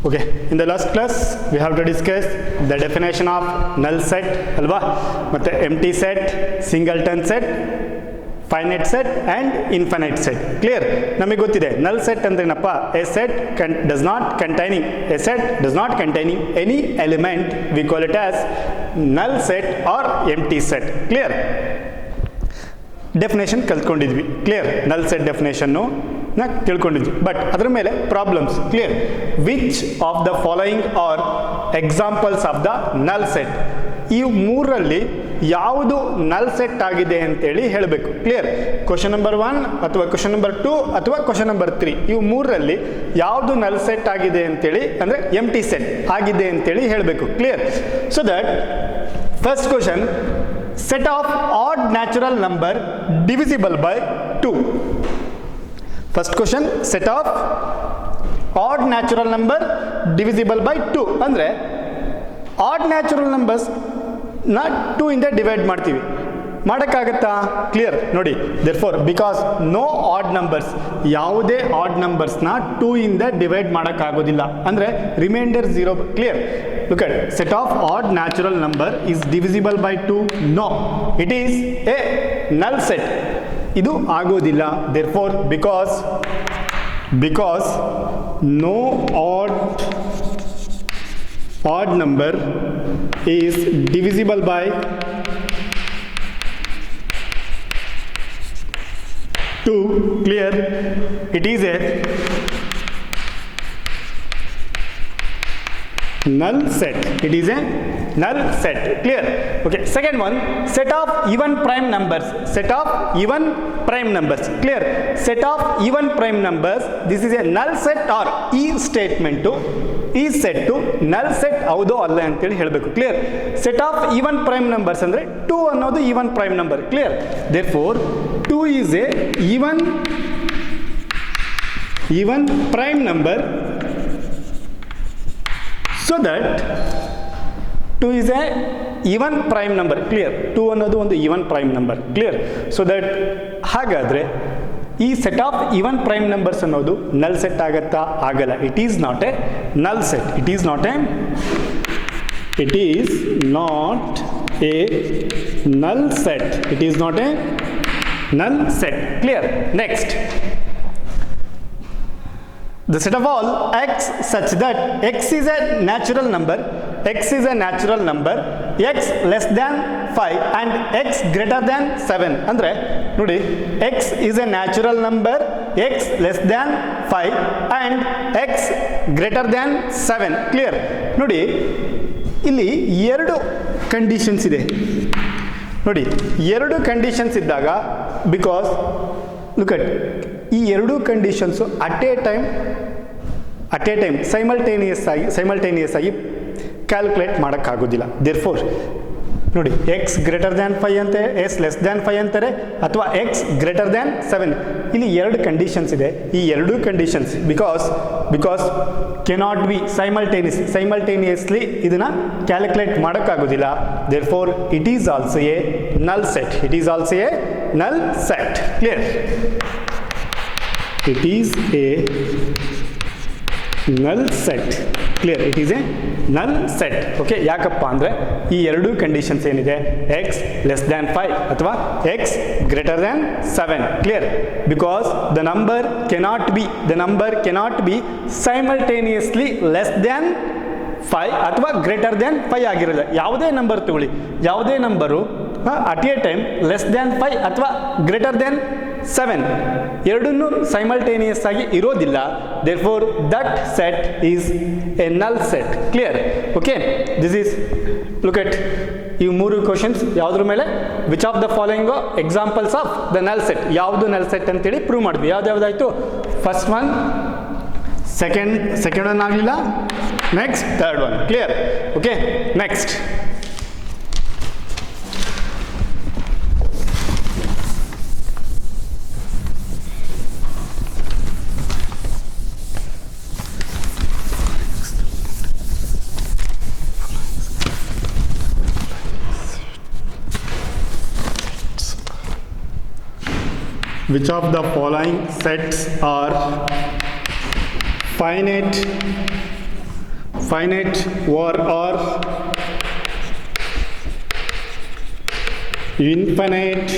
Okay, in the last class we have to discuss the definition of null set alva matte empty set, singleton set, finite set and infinite set. Clear? ನಮಗೆ ಗೊತ್ತಿದೆ null set ಅಂದ್ರೆ ಏನಪ್ಪ, a set does not containing any element, we call it as null set or empty set. Clear? Definition ಕಲ್ತ್ಕೊಂಡಿದ್ವಿ. Clear? Null set ಡೆಫಿನೇಷನ್ನು ನಾ ತಿಳ್ಕೊಂಡಿದ್ವಿ. But ಅದರ ಮೇಲೆ problems. Clear? Which of the following are examples of the null set? ಈ ಮೂರರಲ್ಲಿ ಯಾವುದು ನಲ್ ಸೆಟ್ ಆಗಿದೆ ಅಂತೇಳಿ ಹೇಳಬೇಕು. ಕ್ಲಿಯರ್? ಕ್ವಶನ್ ನಂಬರ್ 1 ಅಥವಾ ಕ್ವಶನ್ ನಂಬರ್ 2 ಅಥವಾ ಕ್ವಶನ್ ನಂಬರ್ 3 ಇವು ಮೂರರಲ್ಲಿ ಯಾವುದು ನಲ್ ಸೆಟ್ ಆಗಿದೆ ಅಂತೇಳಿ, ಅಂದರೆ ಎಂಟಿ ಸೆಟ್ ಆಗಿದೆ ಅಂತೇಳಿ ಹೇಳಬೇಕು. Clear? So that first question, set of odd natural number divisible by 2. First question, set of odd natural number divisible by 2 ಅಂದ್ರೆ odd natural numbers ನ 2 ಇಂದ ಡಿವೈಡ್ ಮಾಡ್ತೀವಿ. ಮಾಡೋಕ್ಕಾಗತ್ತಾ? ಕ್ಲಿಯರ್? ನೋಡಿ, therefore because no odd numbers, ಯಾವುದೇ odd ನಂಬರ್ಸ್ನ 2 ಇಂದ divide ಮಾಡೋಕ್ಕಾಗೋದಿಲ್ಲ, ಅಂದರೆ remainder 0. Clear? look at set of odd natural number is divisible by 2. no, it is a null set. ಇದು ಆಗೋದಿಲ್ಲ. therefore because no odd number is divisible by 2. clear? it is a null set. It is a null set. Clear? Okay, second one, set of even prime numbers. Set of even prime numbers. Clear? Set of even prime numbers, this is a null set or ಈ statement, ಈ set ನಲ್ set ಹೌದೋ ಅಲ್ಲ ಅಂತೇಳಿ ಹೇಳಬೇಕು. Clear? Set of even prime numbers ಅಂದರೆ 2 ಅನ್ನೋದು even prime number. Clear? therefore 2 is a even prime number, so that 2 is a even prime number. Clear? 2 ಅನ್ನೋದು ಒಂದು even prime number. Clear? so that ಹಾಗಾದರೆ ಈ set of even prime numbers ಅನ್ನೋದು ನಲ್ set ಆಗತ್ತಾ? ಆಗಲ್ಲ. ಇಟ್ ಈಸ್ ನಾಟ್ ಎ ನಲ್ set. It is not A ನಲ್ set. It is not A ನಲ್ set. Clear? Next, the set of all x such that x is a natural number, x less than 5 and x greater than 7. ಅಂದ್ರೆ ನೋಡಿ, x is a natural number, x less than 5 and x greater than 7. Clear? ನೋಡಿ, ಇಲ್ಲಿ ಎರಡು conditions ಇದೆ. ನೋಡಿ, ಎರಡು conditions ಇದ್ದಾಗ, because look at ಈ ಎರಡೂ conditions at A time simultaneous ಆಗಿ ಕ್ಯಾಲ್ಕುಲೇಟ್ ಮಾಡೋಕ್ಕಾಗೋದಿಲ್ಲ. therefore ನೋಡಿ, ಎಕ್ಸ್ ಗ್ರೇಟರ್ ದ್ಯಾನ್ 5 ಅಂತಾರೆ, ಎಕ್ಸ್ ಲೆಸ್ ದ್ಯಾನ್ 5 ಅಂತಾರೆ, ಅಥವಾ ಎಕ್ಸ್ ಗ್ರೇಟರ್ ದ್ಯಾನ್ 7. ಇಲ್ಲಿ ಎರಡು ಕಂಡೀಷನ್ಸ್ ಇದೆ. ಈ ಎರಡೂ conditions because cannot be simultaneously ಇದನ್ನು ಕ್ಯಾಲ್ಕುಲೇಟ್ ಮಾಡೋಕ್ಕಾಗೋದಿಲ್ಲ. therefore it is also a null set. Clear? it is a null set. Clear? it is a null set. Okay, ಯಾಕಪ್ಪ ಅಂದರೆ ಈ ಎರಡೂ ಕಂಡೀಷನ್ಸ್ ಏನಿದೆ, ಎಕ್ಸ್ ಲೆಸ್ ದ್ಯಾನ್ 5 ಅಥವಾ X greater than 7. Clear? Because the number cannot be simultaneously less than 5 ಅಥವಾ greater than 5 ಆಗಿರೋಲ್ಲ. ಯಾವುದೇ number ತಗೊಳ್ಳಿ, ಯಾವುದೇ number at A time less than 5 ಅಥವಾ ಗ್ರೇಟರ್ ದ್ಯಾನ್ 7 ಎರಡನ್ನೂ ಸೈಮಲ್ಟೇನಿಯಸ್ ಆಗಿ ಇರೋದಿಲ್ಲ. therefore that set is a null set. Clear? okay, this is, look at ಈ ಮೂರು ಕ್ವಶನ್ಸ್ ಯಾವುದ್ರ ಮೇಲೆ, which of the following examples of the null set, ಯಾವುದು ನಲ್ ಸೆಟ್ ಅಂತೇಳಿ ಪ್ರೂವ್ ಮಾಡಿದ್ವಿ. ಯಾವ್ದಾಯ್ತು? ಫಸ್ಟ್ ಒನ್, ಸೆಕೆಂಡ್ ಒನ್ ಆಗಲಿಲ್ಲ, next third one. Clear? Okay, next Which of the following sets are finite or infinite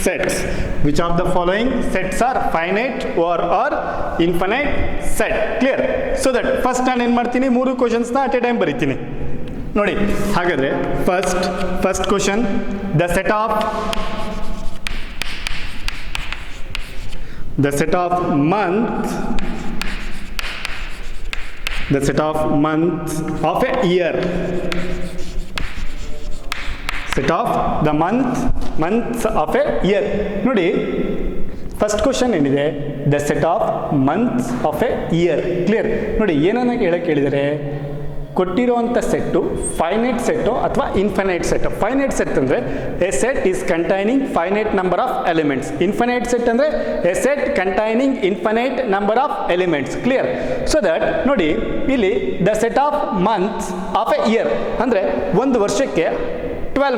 sets. Which of the following sets are finite or infinite set? Clear? So that first ನಾನು ಏನು ಮಾಡ್ತೀನಿ, 3 ಕ್ವಶನ್ಸ್ನ at A time ಬರೀತೀನಿ ನೋಡಿ. ಹಾಗಾದರೆ first question, the set of month of a year. Set of the months of a year. ನೋಡಿ first question ಏನಿದೆ, the set of months of a year. Clear? ನೋಡಿ ಏನನ್ನ ಹೇಳಕ್ಕೆ ಹೇಳಿದರೆ, ಕೊಟ್ಟಿರುವಂಥ ಸೆಟ್ಟು ಫೈನೈಟ್ ಸೆಟ್ಟು ಅಥವಾ ಇನ್ಫೈನೈಟ್ ಸೆಟ್. ಫೈನೈಟ್ ಸೆಟ್ ಅಂದರೆ a set is containing finite number of elements. Infinite set ಅಂದರೆ a set containing infinite number of elements. Clear? So that ನೋಡಿ ಇಲ್ಲಿ the set of months of a year ಅಂದರೆ ಒಂದು ವರ್ಷಕ್ಕೆ 12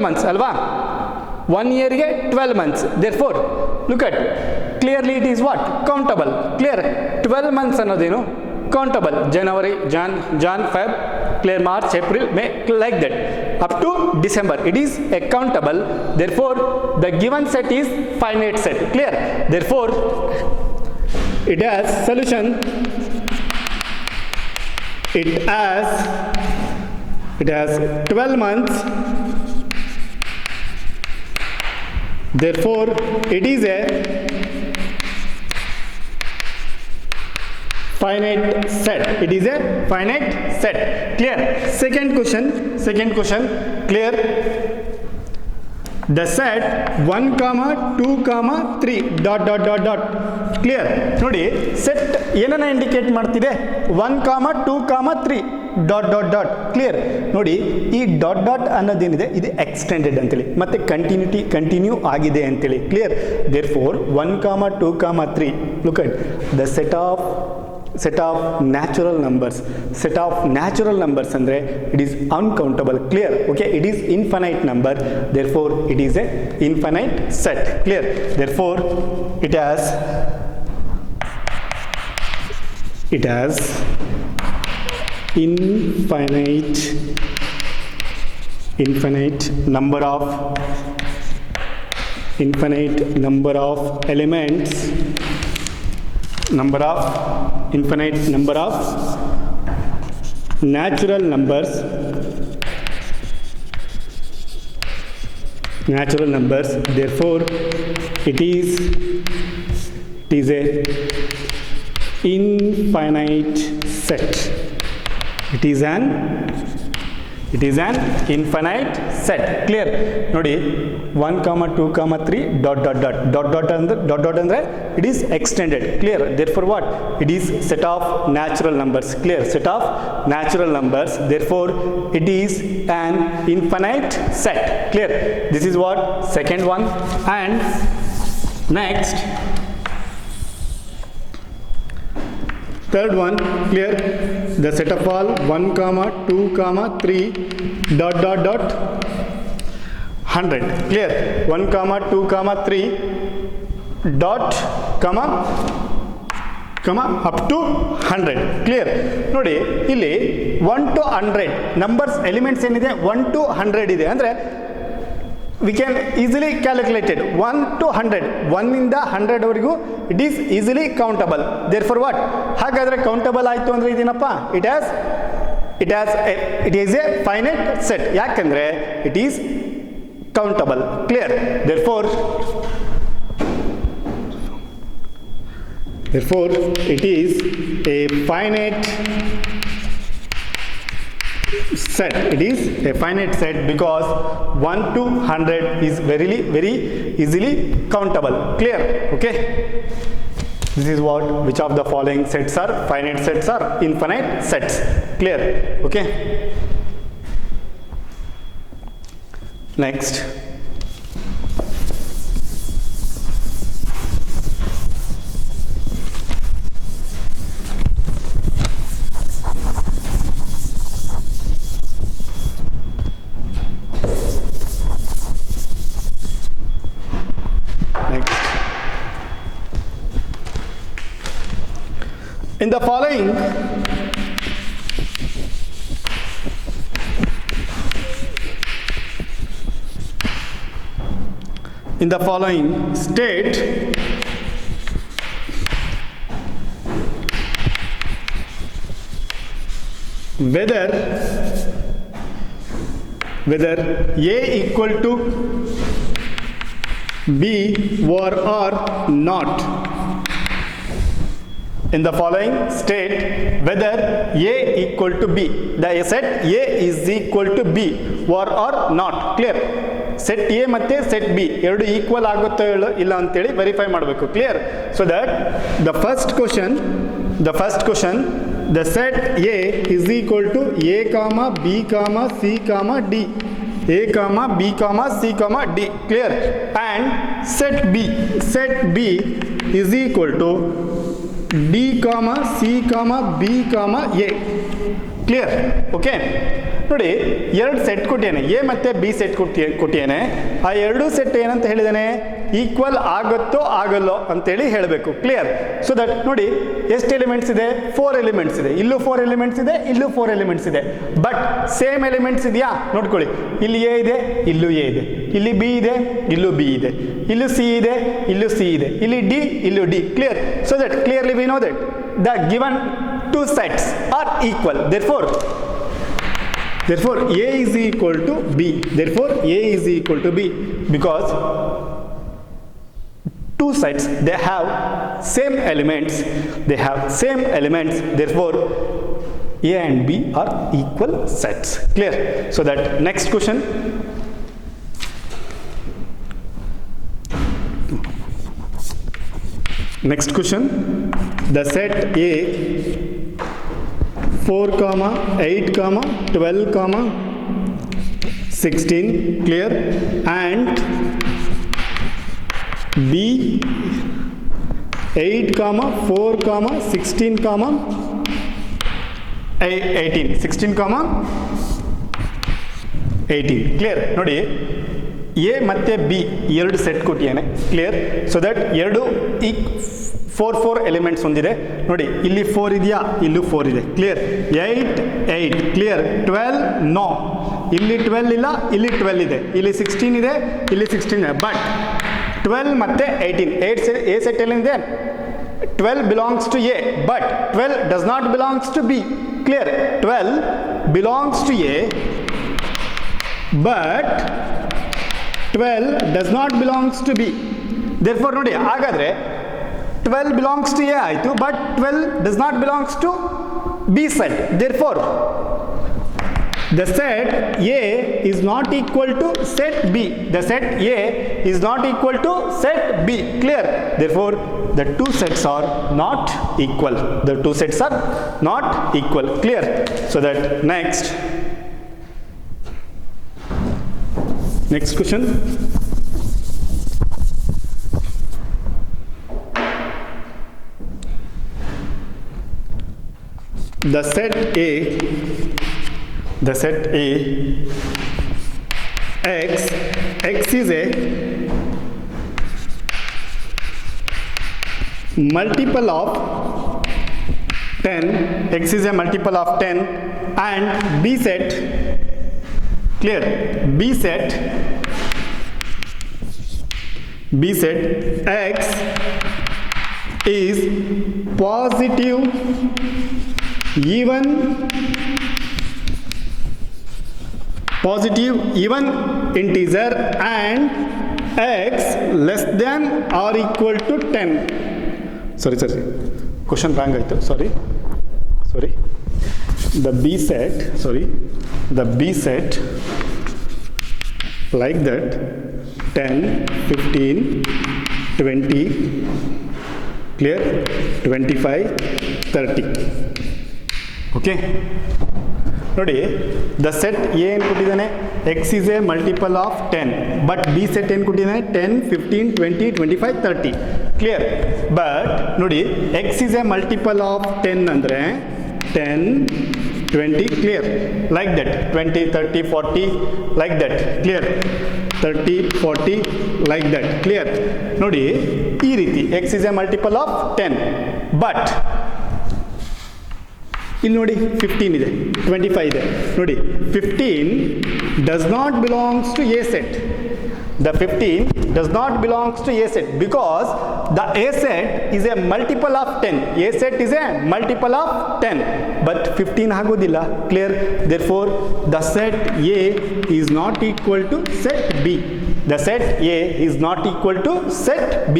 months ಅಲ್ವಾ? 1 yearಗೆ 12 months. Therefore, look at clearly it is what? Countable. Clear? 12 months ಅನ್ನೋದೇನು? Countable. January, Jan, Feb, clear, March, April, May, like that. Up to December. It is a countable. Therefore, the given set is finite set. Clear? Therefore, it has solution. It has 12 months. Therefore, it is a finite set. It is a finite set. Clear? Second question. Clear? The set 1, 2, 3 ... Clear? ನೋಡಿ set ಏನನ್ನ indicate ಮಾಡ್ತಿದೆ? 1, 2, 3 ... clear? ನೋಡಿ ಈ dot ಅನ್ನೋದೇನಿದೆ ಇದು extended ಅಂತೇಳಿ, ಮತ್ತೆ continue ಆಗಿದೆ ಅಂತೇಳಿ. Clear? Therefore 1, 2, 3 look at the set of natural numbers ಅಂದರೆ it is uncountable. Clear? Okay, it is infinite number. Therefore it is a infinite set. Clear? Therefore it has infinite number of elements, infinite number of natural numbers. Therefore, it is a infinite set. It is an infinite set. Clear? ನೋಡಿ 1, 2, 3 ... ಅಂದ್ರೆ it is extended. Clear? Therefore what? It is set of natural numbers. Clear? Set of natural numbers. Therefore it is an infinite set. Clear? This is what? Second one. And next, third one. Clear? The set of all 1, 2, 3 ... 100. Clear? 1, 2, 3 ... up to 100. Clear? ನೋಡಿ ಇಲ್ಲಿ 1 to 100 numbers elements ಏನಿದೆ 1 to 100 ಇದೆ ಅಂದರೆ we can easily calculated 1 to 100, 1 ಇಂದ 100 ವರೆಗೂ it is easily countable. Therefore what? ಹಾಗಾದ್ರೆ countable ಆಯಿತು ಅಂದರೆ ಇದೇನಪ್ಪ? it is a finite set. ಯಾಕಂದ್ರೆ it is countable. Clear? Therefore it is a finite set. It is a finite set because 1 to 100 is very easily countable. Clear? Okay, this is what, which of the following sets are finite sets or infinite sets. Clear? Okay, next. In the following state whether A equal to B or not. In the following state whether A equal to B, the set A is equal to B or not. Clear? Set A ಮತ್ತೆ set B ಎರಡು equal ಆಗುತ್ತೋ ಇಲ್ಲ ಅಂತೇಳಿ verify ಮಾಡಬೇಕು. Clear? So that the first question the set A is equal to A comma B comma C comma D, A comma B comma C comma D. Clear? And set B is equal to D comma C comma B comma A. Clear? Okay? ನೋಡಿ, ಎರಡು set ಕೊಟ್ಟಿದ್ದೇನೆ, A ಮತ್ತು B set ಕೊಟ್ಟಿದ್ದೇನೆ. ಆ ಎರಡೂ set ಏನಂತ ಹೇಳಿದ್ದೇನೆ, equal ಆಗುತ್ತೋ ಆಗಲ್ಲೋ ಅಂತೇಳಿ ಹೇಳಬೇಕು. ಕ್ಲಿಯರ್? ಸೊ ದಟ್ ನೋಡಿ ಎಷ್ಟು ಎಲಿಮೆಂಟ್ಸ್ ಇದೆ, 4 ಎಲಿಮೆಂಟ್ಸ್ ಇದೆ. ಇಲ್ಲೂ 4 ಎಲಿಮೆಂಟ್ಸ್ ಇದೆ, ಇಲ್ಲೂ 4 ಎಲಿಮೆಂಟ್ಸ್ ಇದೆ. ಬಟ್ ಸೇಮ್ ಎಲಿಮೆಂಟ್ಸ್ ಇದೆಯಾ ನೋಡ್ಕೊಳ್ಳಿ. ಇಲ್ಲಿ ಎ ಇದೆ, ಇಲ್ಲೂ ಎ ಇದೆ. ಇಲ್ಲಿ ಬಿ ಇದೆ, ಇಲ್ಲೂ ಬಿ ಇದೆ. ಇಲ್ಲೂ ಸಿ ಇದೆ, ಇಲ್ಲೂ ಸಿ ಇದೆ. ಇಲ್ಲಿ ಡಿ, ಇಲ್ಲೂ D. Clear? So that clearly we know that the given 2 sets are equal. Therefore A is equal to B. Therefore A is equal to B because 2 sets they have same elements. Therefore A and B are equal sets. Clear? So that next question. The set A 4, 8, 12, 16. Clear? And B 8, 4, 16, 18. 16, 18. Clear? ನೋಡಿ, A ಮತ್ತು B ಎರಡು set ಕೊಟ್ಟಿದ್ದೇನೆ. Clear? So that ಎರಡು 4 elements ಹೊಂದಿದೆ. ನೋಡಿ, ಇಲ್ಲಿ 4 ಇದೆಯಾ, ಇಲ್ಲೂ 4 ಇದೆ. ಕ್ಲಿಯರ್? 8. ಕ್ಲಿಯರ್? 12 ನೋ, ಇಲ್ಲಿ 12 ಇಲ್ಲ, ಇಲ್ಲಿ 12 ಇದೆ. ಇಲ್ಲಿ 16 ಇದೆ, ಇಲ್ಲಿ 16 ಇದೆ. ಬಟ್ 12 ಮತ್ತು 18 ಎ ಸೆಟ್ ಎಲ್ಲಿದೆ? 12 belongs to A, but 12 does not belongs to B. Clear? 12 belongs to A, but 12 does not belongs to B. Therefore ನೋಡಿ, ಹಾಗಾದ್ರೆ 12 belongs to A ಆಯಿತು, but 12 does not belongs to B set. Therefore the set A is not equal to set B. The set A is not equal to set B. Clear? Therefore the two sets are not equal. Clear? So that next question. The set A X is a multiple of 10. X is a multiple of 10 and B set. Clear? B set X is positive even integer and X less than or equal to 10. Sorry, question wrong ಆಯಿತು. Sorry. The B set like that 10, 15, 20, clear? 25, 30. Okay? ನೋಡಿ, the set A ಏನು ಕೊಟ್ಟಿದ್ದಾನೆ, X is A multiple of 10. But B set ಏನು ಕೊಟ್ಟಿದ್ದಾನೆ, 10, 15, 20, 25, 30. Clear? But ನೋಡಿ, X is A multiple of 10 ಅಂದರೆ 10, 20. Clear? Like that 20, 30, 40 like that. Clear? 30, 40 like that. Clear? ನೋಡಿ, ಈ ರೀತಿ X is A multiple of 10. But ಇಲ್ಲಿ ನೋಡಿ 15 ಇದೆ, 25 ಇದೆ ನೋಡಿ. 15 does not belongs to A set. The 15 does not belongs to A set because the A set is a multiple of 10. A set is a multiple of 10, but 15 ಆಗೋದಿಲ್ಲ. Clear? Therefore, the set A is not equal to set B. The set A is not equal to set B.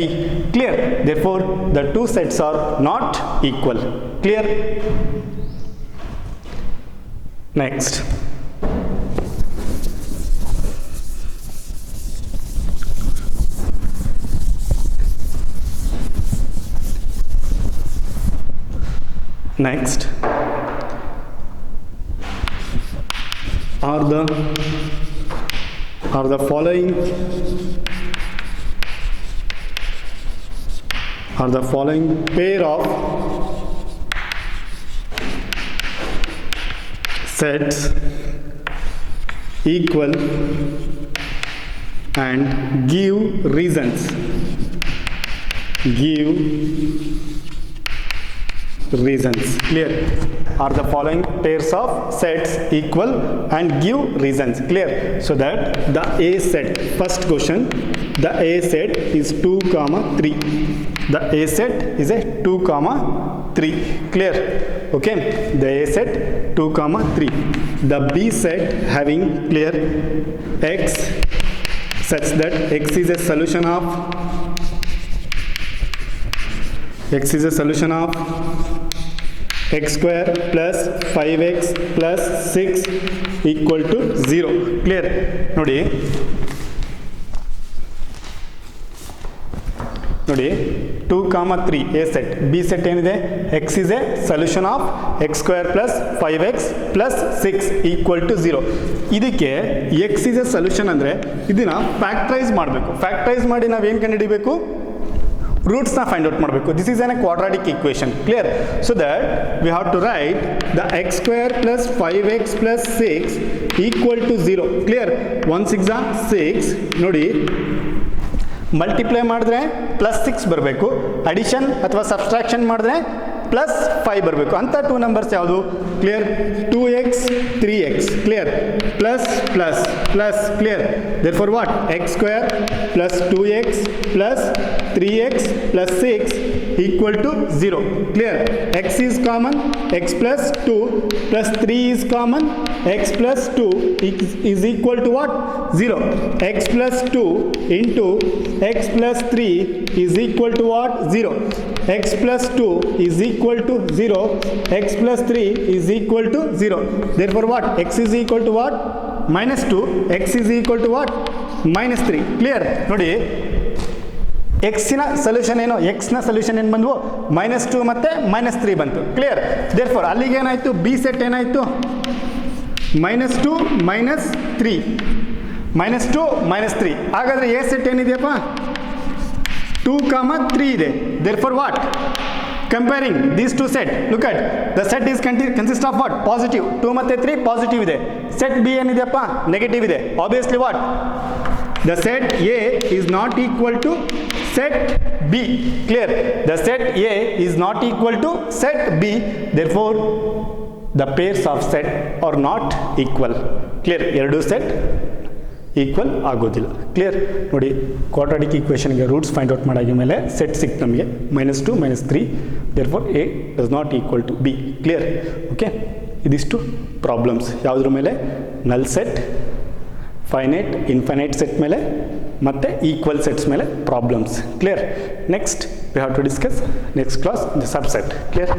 Clear? Therefore, the two sets are not equal. Clear? Next. Next are the following pair of sets equal and give reasons. Clear? Are the following pairs of sets equal and give reasons? Clear? So that the A set, first question, the A set is 2, 3. The A set is a 2, 3. Clear? Okay, the A set 2, 3. The B set having clear x such that x is a solution of x square plus 5x plus 6 equal to 0. Clear? ನೋಡಿ 2, 3 A set. B set ಏನಿದೆ? x is a solution of x square plus 5x plus 6 equal to 0. ಇದಕ್ಕೆ x is a solution ಅಂದರೆ ಇದನ್ನ factorise ಮಾಡಬೇಕು. Factorise ಮಾಡಿ ನಾವೇನು ಕಂಡುಹಿಡಿಬೇಕು? ರೂಟ್ಸ್ನ ಫೈಂಡ್ ಔಟ್ ಮಾಡಬೇಕು. This is an a quadratic equation. Clear? So that we have to write the x square plus 5x plus 6 equal to 0. Clear? 1 6 6 ನೋಡಿ, ಮಲ್ಟಿಪ್ಲೈ ಮಾಡಿದ್ರೆ ಪ್ಲಸ್ 6 ಬರಬೇಕು, ಅಡಿಷನ್ ಅಥವಾ ಸಬ್ಸ್ಟ್ರಾಕ್ಷನ್ ಮಾಡಿದ್ರೆ ಪ್ಲಸ್ 5 ಬರಬೇಕು. ಅಂತ ಟೂ ನಂಬರ್ಸ್ ಯಾವುದು? Clear? 2x 3x. Clear? Plus plus plus. Clear? therefore what? x square plus 2x plus 3x plus 6 equal to 0. Clear? X is common, x plus 2 plus 3 is common, x plus 2 is equal to what? 0. X plus 2 into x plus 3 is equal to what? 0. X plus 2 is equal to 0. X plus 3 is equal to 0. Therefore what? X is equal to what? Minus 2. X is equal to what? Minus 3. Clear? ನೋಡಿ, ಎಕ್ಸಿನ solution ಏನು? ಎಕ್ಸ್ನ solution ಏನು ಬಂದವು? -2 ಮತ್ತು -3 ಬಂತು. Clear? Therefore ಅಲ್ಲಿಗೆ ಏನಾಯಿತು? B set ಏನಾಯಿತು? -2 -3 -2 -3. ಹಾಗಾದರೆ ಎ ಸೆಟ್ ಏನಿದೆಯಪ್ಪ? 2, 3 ಇದೆ. Therefore what? Comparing these two set, look at the set is consist of what? Positive. 2 ಮತ್ತು 3 ಪಾಸಿಟಿವ್ ಇದೆ. ಸೆಟ್ ಬಿ ಏನಿದೆಯಪ್ಪ? ನೆಗೆಟಿವ್ ಇದೆ. Obviously what? The set A is not equal to set B. Clear? The set A is not equal to set B. Therefore, the pairs of set are not equal. Clear? ಎರಡು set equal ಆಗೋದಿಲ್ಲ. Clear? ನೋಡಿ, quadratic ಈಕ್ವೇಷನ್ಗೆ roots find out ಮಾಡಾಗಿ ಮೇಲೆ set ಸಿಕ್ತು ನಮಗೆ -2 -3. Therefore a does not equal to b. Clear? Okay, ಇದಿಷ್ಟು problems ಯಾವುದ್ರ ಮೇಲೆ? Null set, finite, infinite set ಮೇಲೆ ಮತ್ತು ಈಕ್ವಲ್ ಸೆಟ್ಸ್ ಮೇಲೆ problems. Clear? Next we have to discuss next class the subset. Clear?